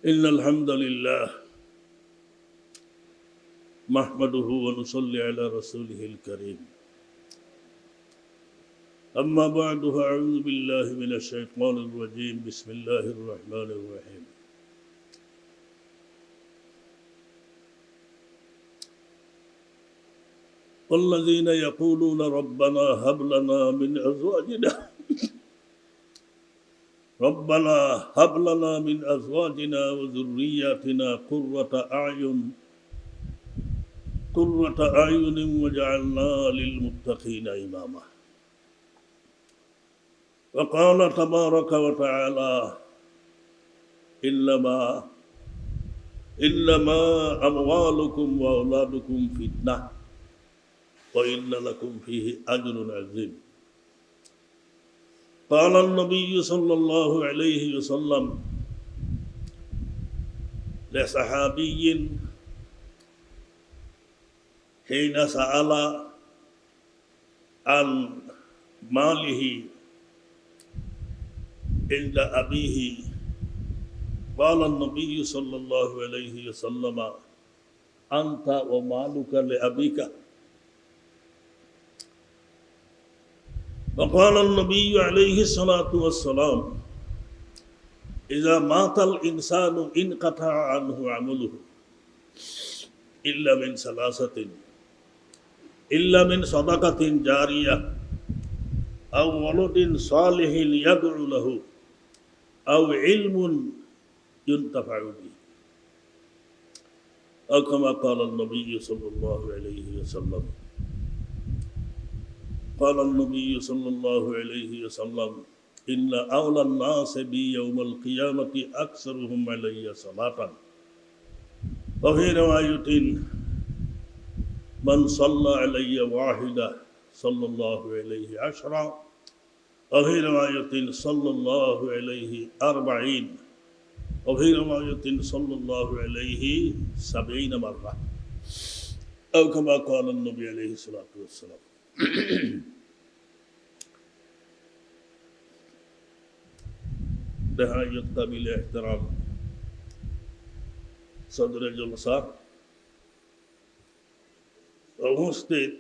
إن الحمد لله نحمده ونصلي على رسوله الكريم أما بعد فأعوذ بالله من الشيطان الرجيم بسم الله الرحمن الرحيم والذين يقولون ربنا هب لنا من أزواجنا وذرياتنا قرة أعين وجعلنا للمتقين إماما وقال تبارك وتعالى إنما أموالكم وأولادكم فتنة وإن لكم فيه أجر عظيم قال النبي صلى الله عليه وسلم لصحابي حين سأل عن ماله عند أبيه قال النبي صلى الله عليه وسلم أنت ومالك لأبيك وقال النبي عليه الصلاة والسلام إذا مات الإنسان انقطع عنه عمله إلا من ثلاثة إلا من صدقة جارية أو ولد صالح يدعو له أو علم ينتفع به أو كما قال النبي صلى الله عليه وسلم قال النبي صلى الله عليه وسلم إن أولى الناس بي يوم القيامة أكثرهم علي صلاة وفي رواية من صلى علي واحدة صلى الله عليه 10 وفي رواية صلى الله عليه 40 وفي رواية صلى الله عليه 70 مرة أو كما قال النبي عليه الصلاة والسلام نهاية قابل احترام صدر الجلسة উপস্থিত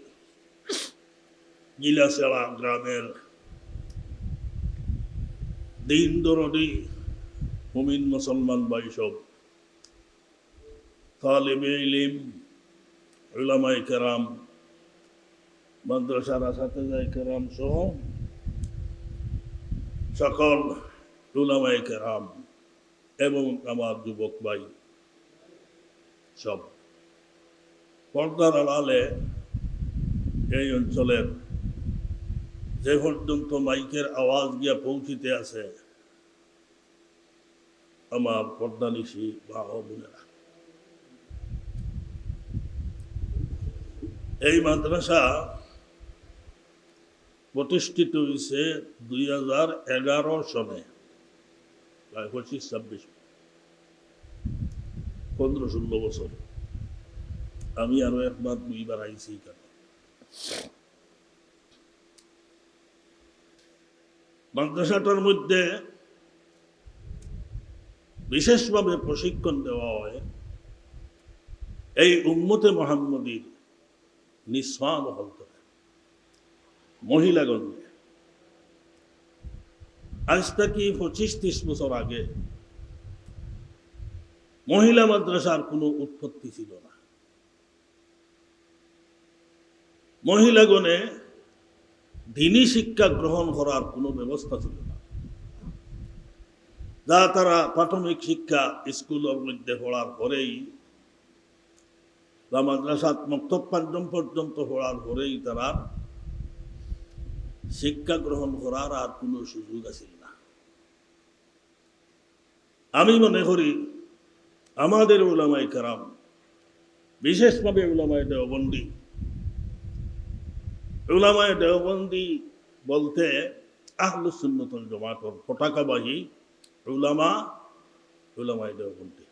গিলাসেলা গ্রামের দিন দরদি মুমিন মুসলমান ভাই সব তালিবে ইলম উলামায়ে কেরাম মাদ্রাসার আসাতিজায়ে কেরাম সহ সকল উলামায়ে কেরাম এবং আমার যুবক ভাই সব পর্দার আড়ালে এই অঞ্চলের যে পর্যন্ত মাইকের আওয়াজ গিয়া পৌঁছিতে আছে আমার পর্দানিশী মা ও বোনেরা, এই মাদ্রাসা প্রতিষ্ঠিত হয়েছে 2011 সনে, প্রায় 25-26 15-16 বছর। আমি আরো একবার 2বার আইছি এখানে। মাদ্রাসাটার মধ্যে বিশেষভাবে প্রশিক্ষণ দেওয়া হয় এই উম্মতে মুহাম্মদীর নিঃসান হলতে মহিলাগণকে। আজ থেকে 25-30 বছর আগে মহিলা মাদ্রাসার কোনো উৎপত্তি ছিল না। মহিলাগণে দ্বীনি শিক্ষা গ্রহণ করার কোনো ব্যবস্থা ছিল না, যা তারা প্রাথমিক শিক্ষা স্কুলের মধ্যে পড়ার পরেই বা মাদ্রাসাত মক্তব পঞ্চম পর্যন্ত পড়ার পরেই তারা শিক্ষা গ্রহণ করার আর কোনো সুযোগ আছিল না। আমি মনে করি আমাদের উলামায়ে কেরাম, বিশেষভাবে উলামায়ে দেওবন্দি বলতে আহলুস সুন্নাত ওয়াল জামাতের পতাকাবাহী উলামায়ে দেওবন্দি।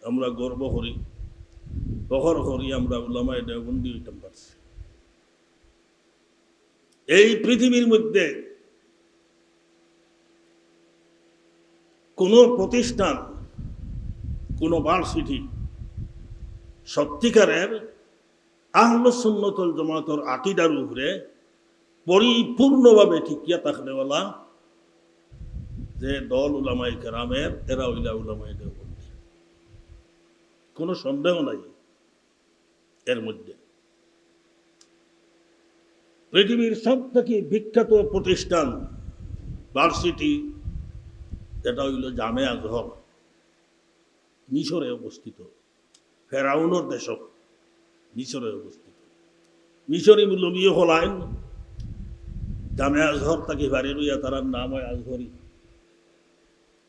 আমরা গর্ব করি, ফখর করি আমরা উলামায়ে দেওবন্দি হইতাম পারছি। এই পৃথিবীর মধ্যে কোনো প্রতিষ্ঠান কোনো ভার্সিটি সত্যিকারের আহলুস সুন্নাত ওয়াল জামাতের আকীদার উপরে পরিপূর্ণভাবে ঠিকিয়া থাকলেওয়ালা যে দল উলামায়ে কেরামের, এরা হইলা উলামায়ে দেওবন্দি, কোনো সন্দেহ নাই এর মধ্যে। পৃথিবীর সব থেকে বিখ্যাত প্রতিষ্ঠান ভার্সিটি যেটা হইল জামে আজহর, মিশরে অবস্থিত, ফেরাউনের দেশ মিশরে অবস্থিত। মিশরি মূল্যমীয় হলাইন জামে আজহর তাকে বাড়ি রইয়া তার নাম হয় আজহরি।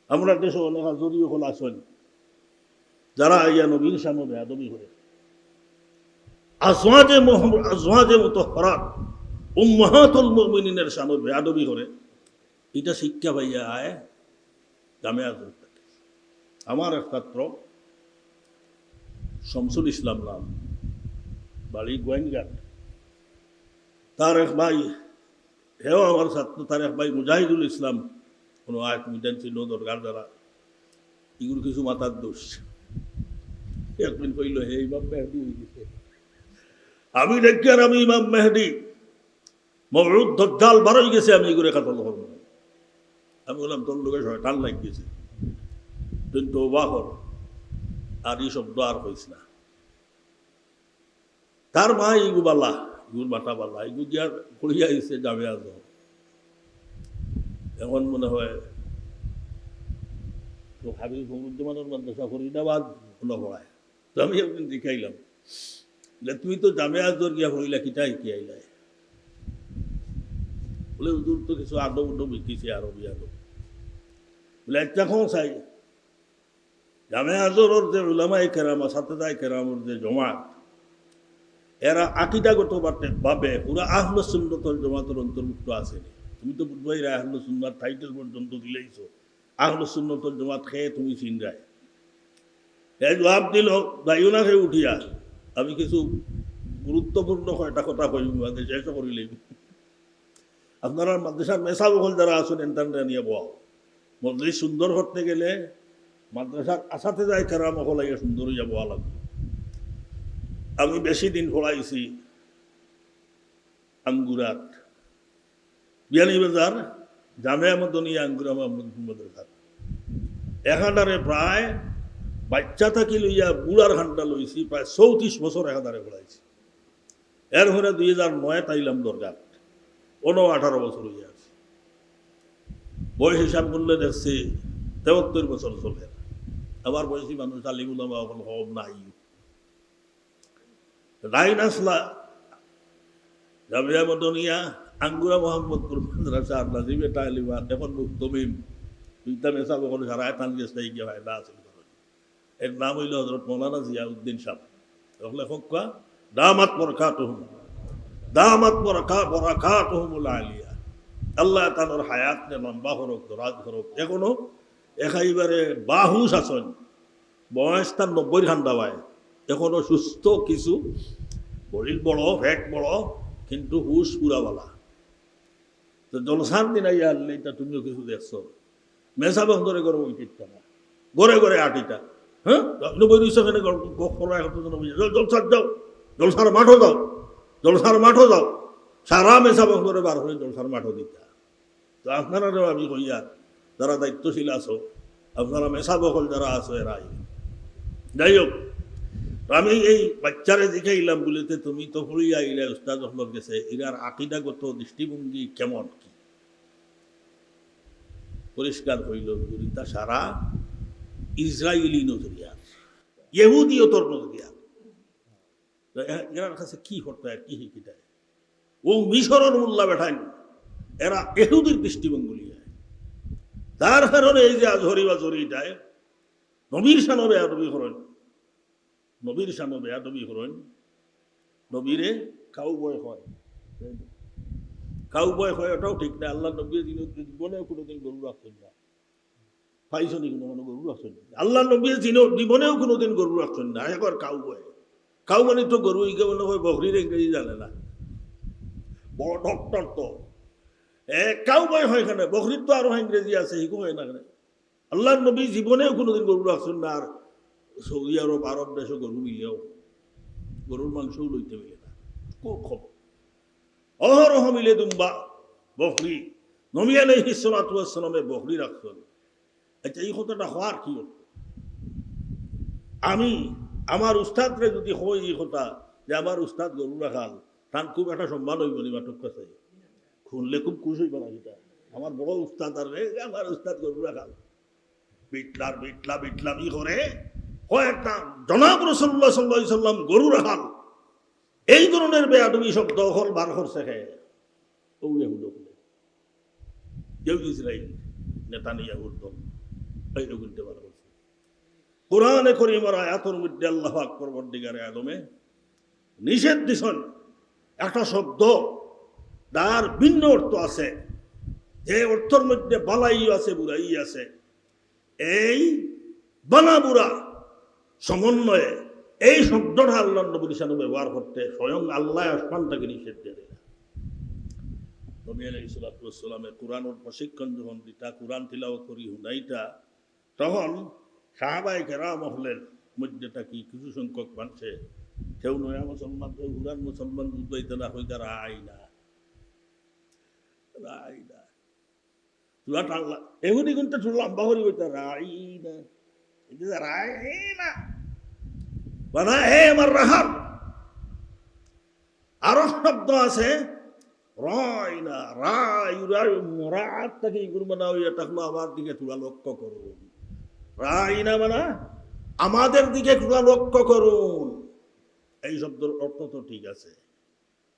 আমরা দেশে অনেক আজহরিও হল আসেন যারা ইয়া নবীর সামনে বেয়াদবি করে। আজওয়াজে মুতাহহারাত উম্মাহাতুল মুমিনিনের সামনে বেয়াদবি করে, এটা শিক্ষা পাইয়া আয় জামে আজহর থেকে। আমার এক ছাত্র শামসুল ইসলাম নাম, বাড়ি গোয়েঙ্গাট, তার এক ভাই, হেও আমার ছাত্র, তার এক ভাই মুজাহিদুল ইসলাম, কোনো আয়াত মিটান ছিল দরকার দ্বারা, এগুলো কিছু মাথার দোষ। একদিন কইল হে ইমাম মেহদি হয়ে গেছে। আমি দেখি আর আমি ইমাম মেহদি মওউদ দাজ্জাল বারোই গেছে, আমি এগুলো কাতল করব। আমি বললাম তোর লোকে শয়তান লাগ গেছে, তুই তওবা কর, আর এই শব্দ আর হইস না। তার মা ইগু বালা, ইগুর মাথা বালা, ইগু দিয়া করিয়া আইছে জামে আজহর। এখন মনে হয় তো হাবিব ফখরুজ্জামানের মাদ্রাসা ফরিদাবাদ হলো পড়ায়। তো আমি একদিন দেখাইলাম যে তুমি তো জামে আজহর গিয়া পড়িলা, কিটাই কি আইলা? বলে হুজুর তো কিছু আদব উদব শিখিছে, আরবি আদব। বলে একটা কখন চাই জামে আজহরের যে উলামায়ে কেরাম, সাতেদায়ে কেরামের যে জমাত, এরা আকীদাগত ভাবে পুরা আহলুস সুন্নাত ওয়াল জামাতের অন্তর্ভুক্ত আছে। তুমি তো বুঝবাই আহলুস সুন্নাত টাইটেল পর্যন্ত দিলেইছো, আহলুস সুন্নাত ওয়াল জামাত খেয়ে তুমি চিনরাই। এই জবাব দিল যাইও না খেয়ে উঠিয়া, আমি কিছু গুরুত্বপূর্ণ কয়টা কথা কই, শেষ করিলেই আপনারা মাদ্রাসার মেসা বহল যারা আছেন এন্টারটা নিয়ে বও। মজলিস সুন্দর করতে গেলে মাদ্রাসার আসাতে যায় কেরাম হলাইয়া সুন্দর হইয়া বওয়া লাগবে। আমি বেশি দিন পড়াইছি আঙ্গুরাত, বিয়ানীবাজার জামিয়া মদনিয়া আঙ্গুরা মাদ্রাসা। এখানটারে প্রায় বাচ্চা থাকি লইয়া বুড়ার খানটা লইছি, প্রায় 34 বছর এখানটারে পড়াইছি। এরপরে 2009 তাইলাম দরকার, 18 বছর হইয়া আছে। বয়স হিসাব করলে দেখছি 73 বছর চলে। আবার বয়সী মানুষ আলিমুল্লাহ হব নাই লাইন আসলা জামিয়া মদনিয়া আঙ্গুরা মোহাম্মদপুর মাদ্রাসা নাজিবে তালিবাত, এখন মুক্তমিম দুইটা মেসা বকল সারা তান গেছে গিয়ে হয় না আছে। এর নাম হইল হযরত মাওলানা জিয়াউদ্দিন সাহেব, লেখক কা দামাত বরাকাতুহুমুল আলিয়া। আল্লাহ তাআলার হায়াত নে লম্বা করুক, দরাজ করুক। এখনো একাইবারে বাহুস আছেন, বয়স তার 90 খান্দা হয়, এখনো সুস্থ, কিছু শরীর বড়, ফ্যাট বড়, কিন্তু হুশ পুরাবালা। তো জলসান দিন আইয়া আনলে এটা তুমিও কিছু দেখছো। মেসা বন্ধরে করো ওই টিটটা না, ঘরে ঘরে আটিটা। হ্যাঁ জলসার যাও, জলসার মাঠও যাও, জলসার মাঠও যাও, সারা মেসা বন্ধরে বার হয়ে জলসার মাঠও দিতা। তো আপনারাও আমি কইয়া যারা দায়িত্বশীল আছো, আপনারা মেসা বকল যারা আছো এরাই। যাই হোক, আমি এই বাচ্চারে দেখাইলাম বলিতে তুমি তো পড়িয়া আইলে উস্তাদ হলর গেছে, এরার আকীদাগত দৃষ্টিভঙ্গি কেমন কি পরিষ্কার হইল। তা সারা ইসরায়েলি নজরিয়ার, ইহুদিয়তর নজরিয়ার। এরার কাছে কি হতো আর কি হিকিটায় ও মিশরের মোল্লা বেঠান, এরা ইহুদির দৃষ্টিভঙ্গি লিয়ে। তার কারণে এই যে আজহরি বাজহরিটায় নবীর শানো বেয়াদবি করেন, নবীর শানো বেয়াদবি করেন, নবীরে কাউ বয় হয়, কাউ বয় হয়, ওটাও ঠিক না। আল্লাহ নবী জীবনেও কোনোদিন গরু রাখছেন না, পাইছো নি কোনো গরু রাখছেন না। আল্লাহ নবী জীবনেও কোনোদিন গরু রাখছেন না। একবার কাউ বয়, কাউ মানে তো গরু ইকে মনে হয় বকরির ইংরেজি জানে না, বড় ডক্টর তো কাউ বয় হয় এখানে, বকরির তো আরো ইংরেজি আছে, হিকু হয় না। আল্লাহ নবী জীবনেও কোনোদিন গরু রাখছেন না। আর সৌদি আরব আরব দেশে গরু মিলেও গরুর মাংসও লইতে মিলে না, খুব খবর অহরহ মিলে দুম্বা বকরি নবী আলাইহিস সালাতু ওয়াস সালামে বকরি রাখছেন। আচ্ছা এই কথাটা হওয়ার কি হতো? আমি আমার উস্তাদরে যদি হয় এই কথা যে আমার উস্তাদ গরু রাখাল, তার খুব একটা সম্মান হইব নি মাঠক কাছে, শুনলে খুব খুশ হইব না। এটা আমার বড় উস্তাদ আর আমার উস্তাদ গরু রাখাল বিটলার বিটলা বিটলামি করে হয় একটা জনাব রাসূলুল্লাহ সাল্লাল্লাহু আলাইহি সাল্লাম গরু রাখাল, এই ধরনের বেয়াদবি শব্দ হল বার করছে খেয়ে ও ইহুদ বলে কেউ ইসরাইল নেতানিয়াহুর দল এইরকম বার করছে। কোরআনে কারীমের আয়াতের মধ্যে আল্লাহ পাক পরবর্তীকারে আলমে নিষেধ দিছেন একটা শব্দ তার ভিন্ন অর্থ আছে, যে অর্থের মধ্যে বালাই আছে বুড়াই আছে। এই বালা বুড়া সমন্বয়ে এই শব্দটা আল্লাহ নবীর সাথে ব্যবহার করতে স্বয়ং আল্লাহ আসমানটাকে নিষেধ দিয়ে দেয়। নবী আলাইহিস সালাতু ওয়াস সালামের কোরআনের প্রশিক্ষণ যখন দিতা, কোরআন তিলাওয়াত করি হুনাইতা, তখন সাহাবায়ে কেরাম হলেন মধ্যেটা কি কিছু সংখ্যক মানুষে কেউ নয়া মুসলমান কেউ হুরান মুসলমান বুঝাইতে না হইতা রাই না রাই না তুলা টানলা এগুলি কিন্তু লম্বা করি হইতা রাই না রাই না বানা হে আমার রাহার। আরো শব্দ আছে রাই না রাই রাই রাত থেকে গুরু বানা হইয়া থাকলো আমার দিকে তুলা লক্ষ্য করুন। রাই না মানে আমাদের দিকে তুলা লক্ষ্য করুন, এই শব্দের অর্থ তো ঠিক আছে।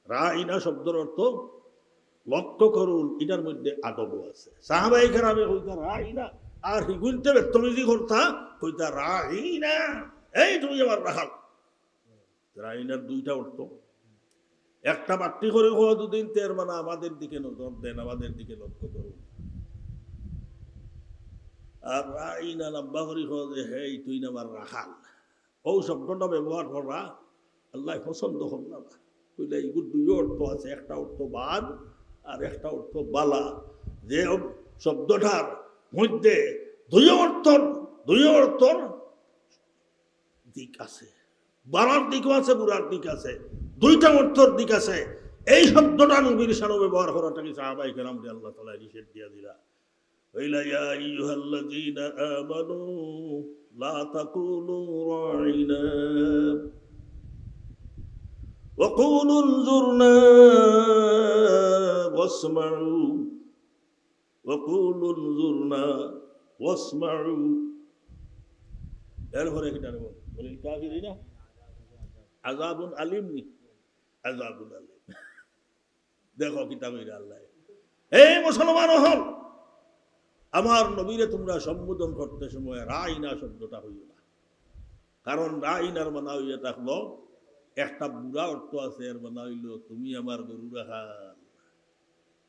রাইনা শব্দের অর্থ লক্ষ্য করুন, এটার মধ্যে আদবও আছে। সাহাবায়ে কেরামে কইতা রাইনা আর হিগুলতে বেতমিজি করতা কইতা রাইনা, এই তুমি আমার রাখাল। রাইনার দুইটা অর্থ, একটা বাট্টি করে হওয়া দুদিন তের মানে আমাদের দিকে নজর দেন, আমাদের দিকে লক্ষ্য করুন। আর রাইনা লম্বা করি হওয়া যে হেই তুই না আমার রাখাল, ও শব্দটা ব্যবহার করা আল্লাহ পছন্দ হল না। বুঝলে এইগুলো দুই অর্থ আছে, একটা অর্থ বাদ আর একটা অর্থ বালা। যে শব্দটার মধ্যে দুই অর্থর দিক আছে, বালার দিকও আছে বুড়ার দিক আছে, দুইটা অর্থর দিক আছে। এই শব্দটা নবীর সামনে ব্যবহার করাটাকে সাহাবায়ে কেরাম আল্লাহ তাআলা নিষেধ দিয়া দিলা। ইয়া আইয়ুহাল্লাযীনা আমানু লা তাকুলু রাইনা وقولوا انظرنا واسمعوا وقولوا انظرنا واسمعوا এরপরে কি জানো বলি কাফিরিনা আযাবুন আলিম নি আযাবুন আলিম। দেখো কিতাবে আল্লাহ এই মুসলমান হল আমার নবীরে তোমরা সম্বোধন করতে সময় রাইনা শব্দটা হইল না, কারণ রাইনার মানে হইয়া থাকলো একটা বুড়া অর্থ আছে, এর মানে হইল তুমি আমার গরু রাখাল,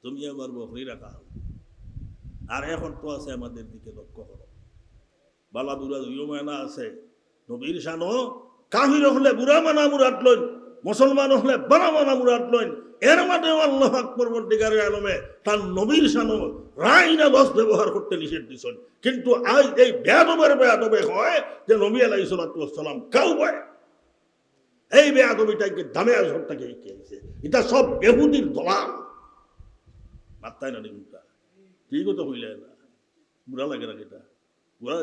তুমি আমার বকরি রাখাল। আর এক অর্থ আছে আমাদের দিকে লক্ষ্য করো। বালা বুড়া দুইও মানা আছে। নবীর শানো কাফির হলে বুড়া মানা মুরাদ লইন, মুসলমান হলে বালা মানা মুরাদ লইন। এর মাঝেও আল্লাহ পাক পরবর্তীকারে আলমে তার নবীর শানো রাইনা লফজ ব্যবহার করতে নিষেধ দিছেন। কিন্তু আজ এই বেয়াদবে হয় যে নবী আলাইহিস সালাতু ওয়াস সালাম কাউ বয় এই বেয়াদবিটাকে দামে আসরটাকে খেয়েছে। এটা সব বেহুদির দলাল, মাত্রায় না নিগুনটা ঠিক তো হইলে না বুড়া লাগে না, এটা বুড়া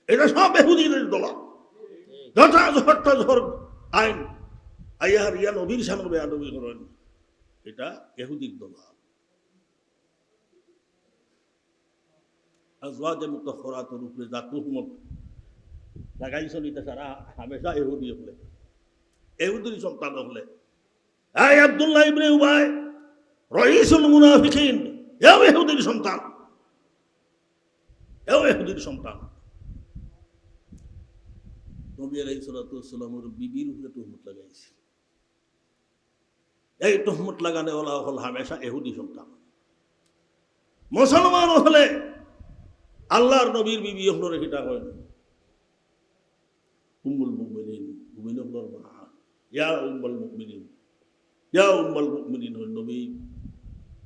এটা সব বেহুদির দলাল। আইন আইয়ার ইয়া নবীর সামনে বেয়াদবি করেন, এটা ইহুদির দলাল। আজওয়াজে মুতাহহারাতের উপরে যা তুহমত লাগাইছেন এটা সারা হামেশা ইহুদি হলে, ইহুদির সন্তান হলে। এই আব্দুল্লাহ ইবনে উবাই রাইসুল মুনাফিকিন, এও ইহুদির সন্তান, এও ইহুদির সন্তান। নবী আলাইহিস সালাতু ওয়াস সালামের বিবির উপরে তুহমত লাগাইছে। এই তুহমত লাগানে ওলা হল হামেশা ইহুদি সন্তান। মুসলমান হলে আল্লাহর নবীর বিবি হলো রেখিটা হয় না উম্মুল মুমিনিন, মুমিন হলোর মা ইয়া উম্মুল মুমিনিন, ইয়া উম্মুল মুমিনিন হল নবী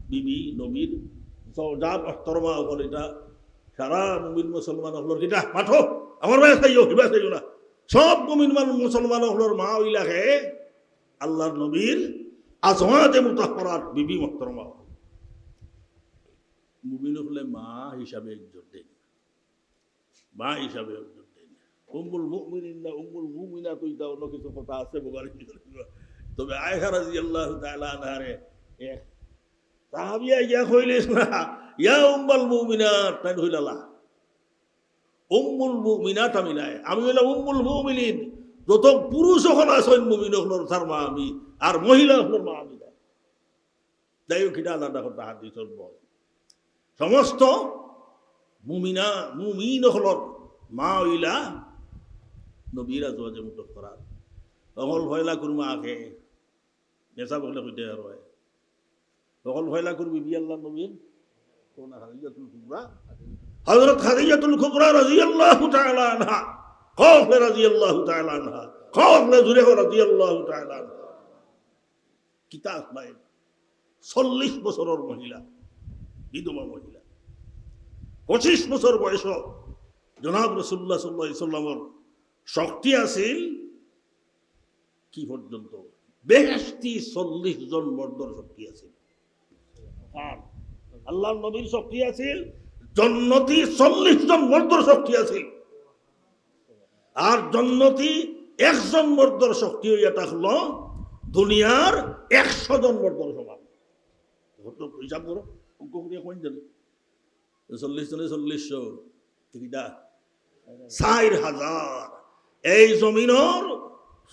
বিবি নবীর যা অহতরমা হল। এটা সারা মুমিন মুসলমান হলোর কিটা মাঠো আমার ভাই চাইও হিবা চাইও না সব মুমিন মুসলমান হলোর মা ইলাকে আল্লাহর নবীর আজওয়াজে মুতাহহারাত বিবি মুহতারামা মুমিন হলে মা হিসাবে ইজ্জত দেন মা হিসাবে ইজ্জত দেন উম্মুল মুমিনিন না উম্মুল মুমিনাত ওইটা অন্য কিছু কথা আছে বুখারী তবে আয়েশা রাদিয়াল্লাহু তাআলা আনহারে সাহাবিয়া ইয়া কইলেন না ইয়া উম্মুল মুমিনাত তাই হইলালা উম্মুল মুমিনাত আমি নাই আমি হইলাম উম্মুল মুমিনিন যত পুরুষ হল আছেন মুমিন হলোর তার মা আমি আর মহিলা হলোর মা আমি নাই যাই হোক এটা আলাদা কথা হাদিসের বল সমস্ত মুমিন হলর মা হইলা নবীর আজওয়াজে মুতাহহারাত অকল ভয়লা কুরমা আখে নেশা বলে কইতে আর হয় অকল ভয়লা করবি বি আল্লাহ নবীর কোন খাদিজাতুল কুবরা হযরত খাদিজাতুল কুবরা রাদিয়াল্লাহু তাআলা আনহা কওফ রাদিয়াল্লাহু তাআলা আনহা কওফ জুরে রাদিয়াল্লাহু তাআলা আনহা কিতাব নাই 40 বছরের মহিলা বিধবা মহিলা 25 বছর বয়স জনাব রাসূলুল্লাহ সাল্লাল্লাহু আলাইহি সাল্লামের শক্তি আছিল কি পর্যন্ত বেহেশতি 40 জন মর্দর শক্তি আছিল আল্লাহর নবীর শক্তি আছিল জান্নাতি 40 জন মর্দর শক্তি আছিল আর জান্নাতি একজন মর্দর শক্তি হইয়া থাকলো দুনিয়ার 100 জন মর্দর সমান হিসাব করো অঙ্ক করিয়া কোন জানে 40 জনে 4000 ঠিকটা 4000 এই জমিনের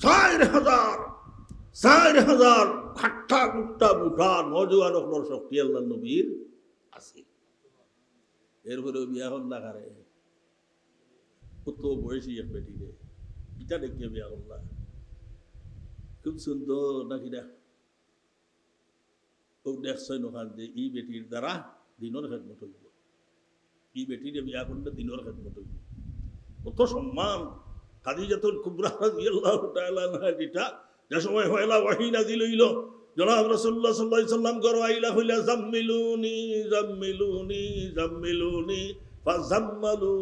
4000 খাট্টা কুট্টা বুঠা নজওয়ান হলোর শক্তি আল্লাহ নবীর আছে এরপরে বিয়া হল না কারে কত বয়সী এক বেটি রে এটা দেখিয়ে বিয়া হল না খুব সুন্দর নাকি না ও দেখছেন ওখান যে এই বেটির দ্বারা দিনের খেদমত হইব এই বেটিরে বিয়া করলে দিনের খেদমত হইব কত সম্মান খাদিজাতুল কুবরা রাদিয়াল্লাহু তাআলা আনহা যেটা যে সময় হয়লা ওহী নাযিল হইল জনাব রাসূলুল্লাহ সাল্লাল্লাহু আলাইহি সাল্লাম গর আইলা হইলা জাম্মিলুনি ফাজাম্মালু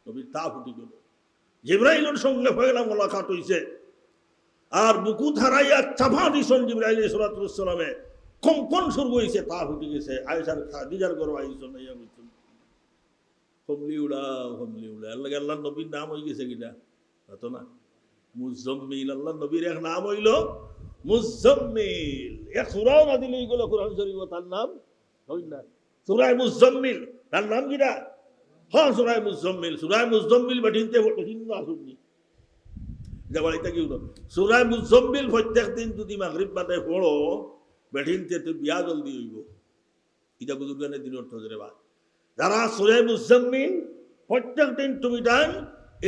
নবী তা ফুটি গেল জিবরাইলের সঙ্গে হয়লা মোলাকাত হইছে আর বুকু ধারাইয়া চাপা দিছেন জিবরাইল আলাইহিস সালাতু ওয়াস সালামে কম্পন শুরু হইছে তা ফুটি গেছে আয়েশার খাদিজার গর আইছেন ইয়া কইছেন কমলি উড়া আল্লাহ নবীর নাম হয়ে গেছে কিনা তো না মুজাম্মিল আল্লাহ নবীর এক নাম হইল মুজাম্মিল এক সূরা নাযিল হই গেল কোরআন শরীফ তার নাম হই না সূরা মুজাম্মিল তার নাম কিনা হ্যাঁ সূরা মুজাম্মিল বাটিনতে হিন্দু আসুনি যাবাইতা কি হলো সূরা মুজাম্মিল প্রত্যেক দিন যদি মাগরিব বাদে পড়ো বাটিনতে তো বিয়া জলদি হইব এটা বুজুর্গানের দিন অর্থ ধরে বা যারা সূরা মুজাম্মিল প্রত্যেক দিন তুমি টান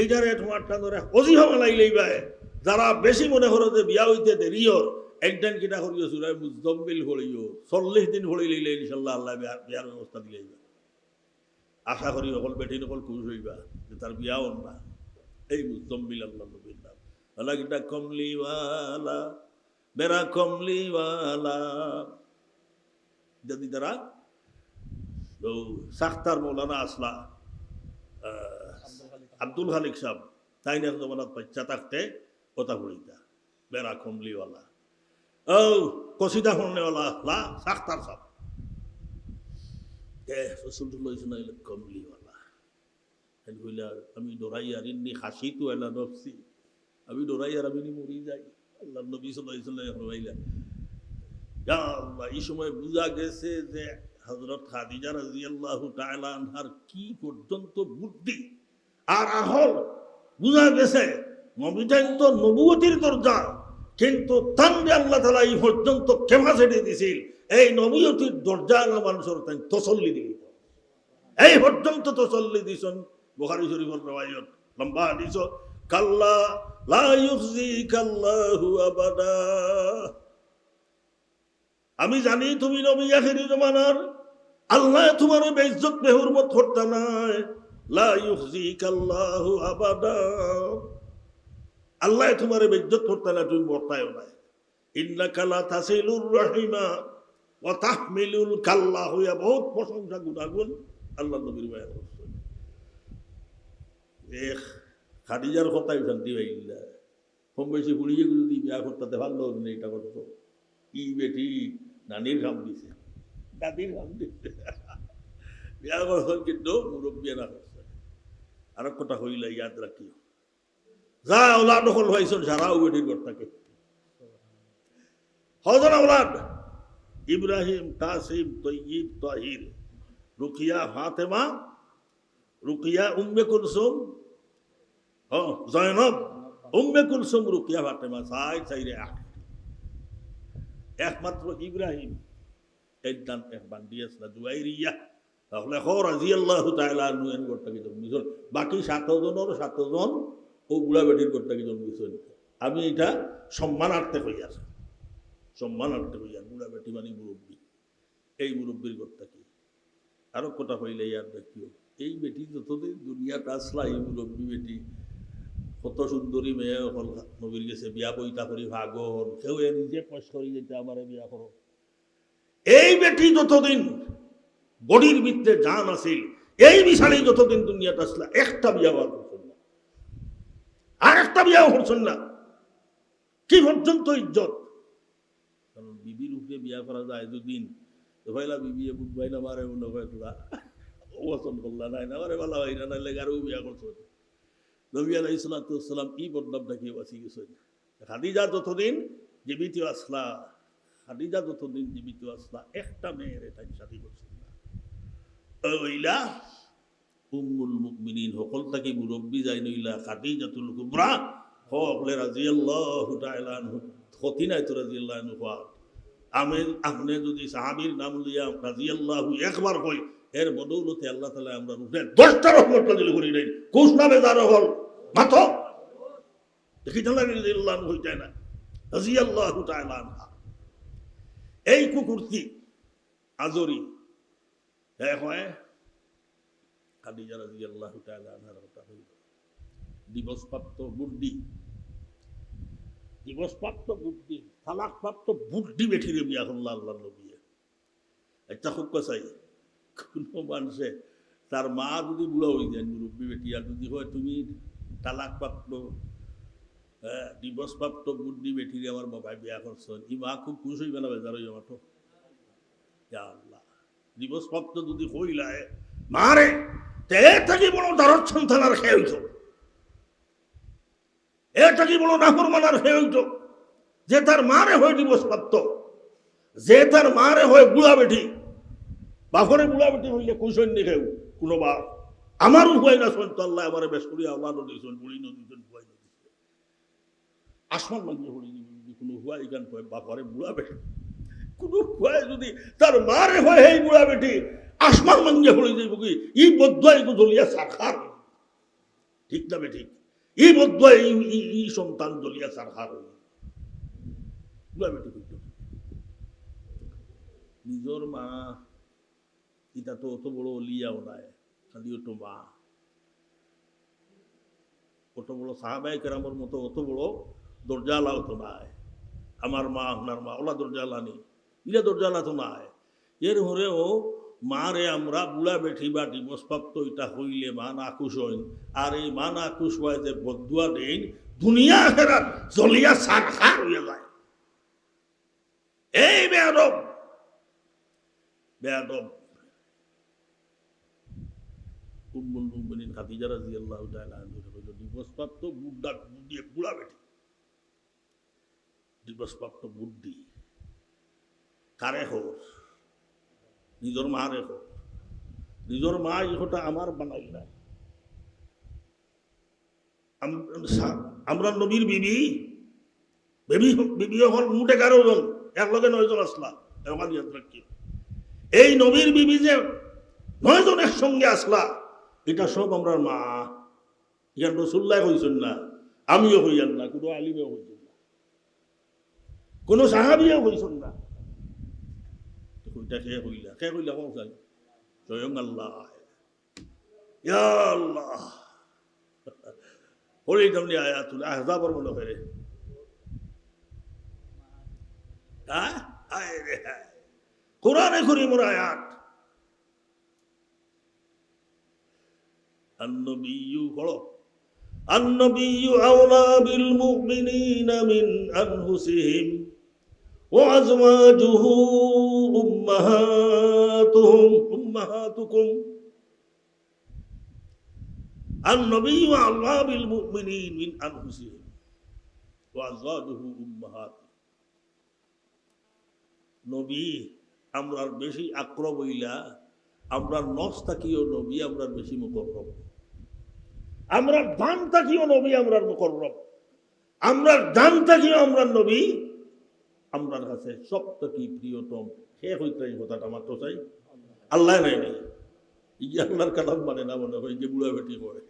এইটারে তোমার টান ধরে অজিহা মালাই লইবা যারা বেশি মনে করো যে বিয়া হইতে দেরিও একদিন কিনা করিও সূরা মুজাম্মিল পড়িও 40 দিন পড়ি লইলে ইনশাআল্লাহ আল্লাহ বিয়ার ব্যবস্থা দিলাইবা আশা করি সকল বেটি সকল খুশ হইবা যে তার বিয়া হন না এই মুজাম্মিল আল্লাহ নবীর নাম আল্লাহ কিটা কমলিওয়ালা মেরা কমলিওয়ালা যদি তারা সাখতার মৌলানা আসলা আব্দুল খালিক সাহেব তাই না জমানাত বাচ্চা থাকতে কথা বলিতা বেড়া কমলিওয়ালা ও কসিদা শুননেওয়ালা আসলা সাখতার সাহেব কমলিওয়ালা আমি ডরাই আর ইন্নি হাসি তো এলা নফসি আমি ডরাই আর আমি মরি যাই আল্লাহ নবী সাল্লাল্লাহু আলাইহি এই সময় বুঝা গেছে যে হযরত খাদিজা রাদিয়াল্লাহু তাআলা আনহার কি পর্যন্ত বুদ্ধি আর আহল বুঝা গেছে নবীটাই তো নবুয়তির দরজা কিন্তু তানরে আল্লাহ তাআলা এই পর্যন্ত ক্যাপাসিটি দিছিল এই নবুয়তির দরজা মানুষের তাই তসল্লি দিল এই পর্যন্ত তসল্লি দিছেন বুখারী শরীফের riwayat লম্বা হাদিস কাল্লা লা ইউযিকাল্লাহু আবাদা আমি জানি তুমি নবী আখিরি জামানার আল্লাহ তোমার বেইজ্জত বেহুরমত করতে নাই লা ইউযিকাল্লাহু আবাদা আল্লাহ তোমার বেইজ্জত করতে না তুমি বর্তায়ও না ইন্নাকা লা তাসিলুর রাহিমা ওয়া তাহমিলুল কাল্লা হইয়া বহুত প্রশংসা গুণাগুণ আল্লাহ নবীর বয়ান করছেন শেখ খাদিজার কথাই শান্তি পাইলা কম বেশি পুড়িয়ে যদি বিয়া করতে ভালো নেই এটা করতো ই বেটি নানির ঘাম দিছে দাদির ঘাম দিছে বিয়া করছেন কিন্তু মুরব্বী না করছে আর কথা হইলে ইয়াদ রাখিও যা ওলাদ দখল হয়েছেন সারাও বেটির ঘর থাকে হজন ওলাদ ইব্রাহিম কাসিম তৈয়ব তাহির রুকিয়া ফাতেমা রুকিয়া উম্মে কুলসুম জয়নব উম্মে কুলসুম রুকিয়া ফাতেমা চাইরে একমাত্র ইব্রাহিম একদান একবান দিয়েছিল জুয়াইরিয়া তাহলে রাদিয়াল্লাহু তাআলা আনহু এর ঘরটাকে জন্মিছেন বাকি 7 জন ও বুড়া বেটির ঘরটাকে জন্মিছেন আমি এটা সম্মানার্থে হইয়া বুড়া বেটি মানে মুরব্বী এই মুরব্বীর ঘরটা কি আরো কথা হইলে ইয়ার দেখিও এই বেটি যতদিন দুনিয়াটা আসলা এই মুরব্বী বেটি কত সুন্দরী মেয়ে হল নবীর গেছে বিয়া বইতা করি ভাগ হল কেউ নিজে কষ্ট করি যেতে আমার বিয়া করো এই বেটি যতদিন বডির ভিতরে জান আছিল এই বিশালেই যতদিন দুনিয়াটা আসলা একটা বিয়া করছেন না আর একটা বিয়াও করছেন না কি পর্যন্ত ইজ্জত কারণ বিবির উপরে বিয়া করা যায় দুদিন তো ভাইলা বিবি বুক ভাই না মারে মনে হয় তোরা পছন্দ করলা নাই না মারে ভালো হয় না নাইলে গারও বিয়া করছো নবী আলাইহিস সালাম এই বদনামটা কেউ বাঁচি গেছেন খাদিজা যতদিন জীবিত আসলা একটা মেয়ের এটাই সাথী করছেন না ওইলা উম্মুল মুমিনিন সকল তাকে মুরব্বী যাই নইলা খাদিজাতুল কুবরা হকলে রাদিয়াল্লাহু তাআলা আনহু খতিনায় তো রাদিয়াল্লাহু আনহু আপনি যদি সাহাবীর নাম লইয়া রাদিয়াল্লাহু একবার কই এর বদৌলতে আল্লাহ তাআলা আমরা রূপে 10টা রহমত নাযিল করি নাই কোষ নামে যার হল মাথো দেখি জানা রাদিয়াল্লাহু আনহু হইতে না রাদিয়াল্লাহু তাআলা আনহা এই কুকুরটি আজরি হয় খাদিজা রাদিয়াল্লাহু তাআলা আনহার কথা হইল দিবসপ্রাপ্ত বুদ্ধি তালাকপ্রাপ্ত বুদ্ধি বেঠিরে বিয়া করল আল্লাহর নবী একটা খুব কথাই কোনো মানুষে তার মা যদি বুড়া হয়ে যায় মুরব্বী বেটি আর যদি হয় তুমি তালাকপ্রাপ্ত দিবসপ্রাপ্ত বুদ্ধি বেঠিরে আমার বাবাই বিয়া করছেন ই মা খুব খুশ হইবে না বেজার হইয়া মাঠো আল্লাহ দিবসপ্রাপ্ত যদি হইলায় মারে তে থাকি বড় দারত সন্তান আর খেয়ে হইত এটা কি বড় নাফরমানার খেয়ে হইত যে তার মারে হয় দিবসপ্রাপ্ত যে তার মারে হয় বুড়া বেটি বাপরে বুড়া বেটি হইলে কুশন নি খেউ কোনো বাপ আমারও হয় না সন্ত আল্লাহ আমার বেশ করিয়া আল্লাহ দিয়েছেন বুড়ি নদীছেন হুয়াই নদীছে আসমান মাঝে হলি কোনো হুয়াই গান বাপরে বুড়া বেটি কোনো হুয়াই যদি তার মারে হয় এই বুড়া বেটি আসমান মাঞ্জে হলি যাইব কি ই বদ্ধাই জ্বলিয়া সাখার ঠিক না বে ঠিক ই বদ্ধাই ই সন্তান জ্বলিয়া সাখার বুড়া বেটি কইত নিজর মা এটা তো অত বড় লিয়াও নাই খালি তো মা অত বড় সাহাবায়ে কেরামের মতো অত বড় দরজালাও তো নাই আমার মা আপনার মা ওলা দরজালানি ইলা দরজালা তো নাই এর হরেও মারে আমরা বুড়া বেঠি বা দিবসপ্রাপ্ত এটা হইলে মা না খুশ হইন আর এই মা না খুশ হয় যে বদুয়া দেন দুনিয়া আখিরাত জ্বলিয়া সারখার হইয়া যায় এই বেয়াদব উম্মুল মুমিনিন খাদিজা রাদিয়াল্লাহু তাআলা আনহা হলো দিবসপ্রাপ্ত বুড়া বেটি দিবসপ্রাপ্ত বুদ্ধি কারে হোক নিজের মা রে হোক নিজের মা ইহটা আমার বানাই না আমরা নবীর বিবি হল মুটে 11 জন একলগে 9 জন আসলা এরকম ইয়াদ রাখি এই নবীর বিবি যে 9 জন একসঙ্গে আসলা এটা সব আমরা মা এখান রাসূলুল্লাহ কইছেন না আমিও হইয়ান না কোনো আলিমেও হইছেন না কোনো সাহাবীও হইছেন না ওইটা কে কইলা কোন চাই স্বয়ং আল্লাহ ইয়া আল্লাহ ওই দামনি আয়াতুল আহজাবর মনে করে হ্যাঁ আয় রে কোরআনে করিমের আয়াত النبي হলো النبي أولى بالمؤمنين من أنفسهم وأزواجه أمهاتكم النبي أولى بالمؤمنين من أنفسهم وأزواجه أمهاتهم নবী আমরার বেশি আক্রম হইলা আমরার নফস থাকিও নবী আমরার বেশি মুকররম আমরার দান থাকিও নবী আমরার মুকররম আমরার দান থাকিও আমরার নবী আমরার কাছে সবথেকে প্রিয়তম হে হইতে এই কথাটা মাত্র চাই আল্লাহ নাই নেই এই আল্লাহর কালাম মানে না মনে হয় যে বুড়া বেটি করে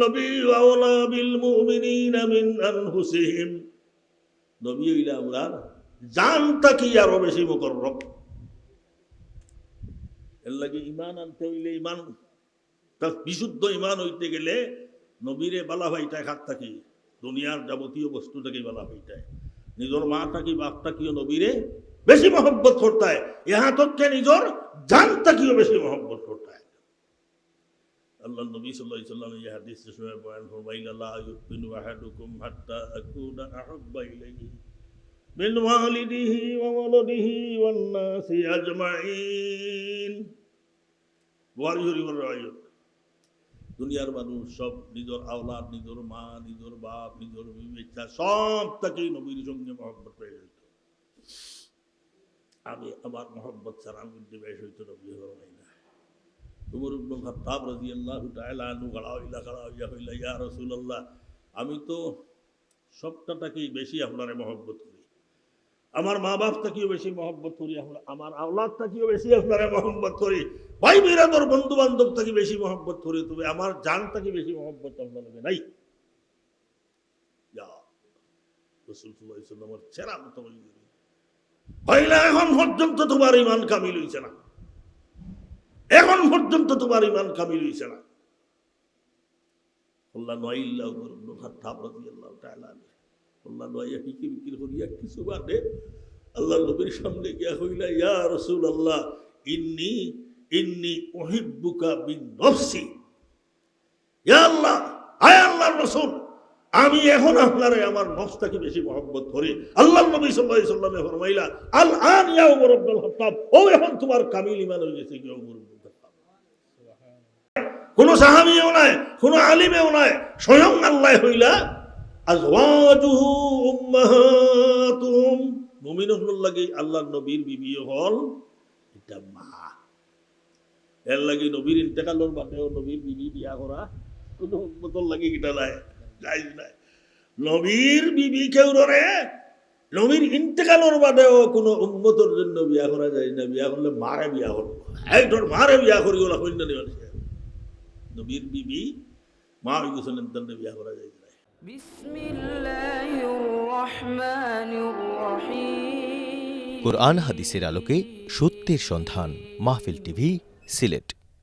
নবী আওলা বিল মুমিনিনা মিন আনফুসিহিম নবী হইলা আমরার জানতা কি আরো বেশি মুকররম এর লাগে ঈমান আনতে হইলে ঈমান তার বিশুদ্ধ ঈমান হইতে গেলে নবীরে বালা ভাইটায় খাত থাকি দুনিয়ার যাবতীয় বস্তুটাকে বালা ভাইটায় নিজের মাটাকে বাপটাকেও নবীরে বেশি মহব্বত করতে হয় ইহা তককে নিজের জানটাকেও বেশি মহব্বত করতে হয় আল্লাহ নবী সাল্লাল্লাহু আলাইহি ওয়াসাল্লাম এই হাদিসে শুনে বয়ান ফরমাইলেন লা ইউমিনু আহাদুকুম হাত্তা আকুনা আহাব্বা ইলাইহি মিন ওয়ালিদিহি ওয়া ওয়ালাদিহি ওয়ান নাসি আজমাইন বুখারী শরীফের রাওয়ায়াত দুনিয়ার মানুষ সব নিজের আওলাদ নিজের মা নিজের বাপ নিজের বিবেচনা সব তাকেই নবীর সঙ্গে মহব্বত পেয়ে যেত আমি আমার মহব্বত ছাড়া আমি বেশ হইতো নবী হই না উমর ইবনে খাত্তাব রাদিয়াল্লাহু তাআলা আনহু গালাইলা ইয়া রাসূলুল্লাহ আমি তো সবটাকেই বেশি আপনারে মহব্বত করি আমার মা বাপ থেকেও বেশি মহব্বত করি আমার আওলাদ থেকেও বেশি আপনারে মহব্বত করি ভাই বিরাদর বন্ধু বান্ধব থেকে বেশি মহব্বত করি তবে আমার জান থেকে বেশি মহব্বত আপনার লগে নাই রাসূল সাল্লাল্লাহু আলাইহি ওয়াসাল্লামের চেহারা মতো হইলা এখন পর্যন্ত তোমার ঈমান কামিল হইছে না এখন পর্যন্ত তোমার ঈমান কামিল হইছে না আল্লাহ নয়ইল্লাহ উমর ইবনে খাত্তাব রাদিয়াল্লাহু তাআলা আল্লাহ নয়া বিক্রি করিয়া কিছু বাদে আল্লাহ নবীর সামনে গিয়া কইলা ইয়া রাসূলুল্লাহ ইন্নী উহিব্বুকা বিন নফসি ইয়া আল্লাহ আয় আল্লাহর রাসূল আমি এখন আপনারে আমার নফসটাকে বেশি মহব্বত করি আল্লাহর নবী সাল্লাল্লাহু আলাইহি ওয়াসাল্লাম ফরমাইলা আল আন ইয়া উমর ইবনে খাত্তাব ও এখন তোমার কামিল ঈমান হয়ে গেছে কি উমর ইবনে খাত্তাব কোন সাহাবীও নাই কোন আলিমেও নাই স্বয়ং আল্লাহ হইলা আজওয়াজুহু উম্মাহাতুহুম মুমিনুল লাগি আল্লাহর নবীর বিবি হল এটা মা এর লাগি নবীর ইন্তেকালের বাদেও নবীর বিবি বিয়া করা কোনো উম্মতর লাগি কিটা নাই জায়েজ নাই নবীর বিবি কেউ রে নবীর ইন্তেকালের বাদেও কোনো উম্মতর জন্য বিয়া করা যায় না বিয়া করলে মারে বিয়া করব এই তোর মারে বিয়া করি ওলা কইন না নবীর বিবি মা হই গেছেন তার বিয়া করা যায় কুরআন হাদিসের আলোকে সত্যের সন্ধান মাহফিল টিভি সিলেট।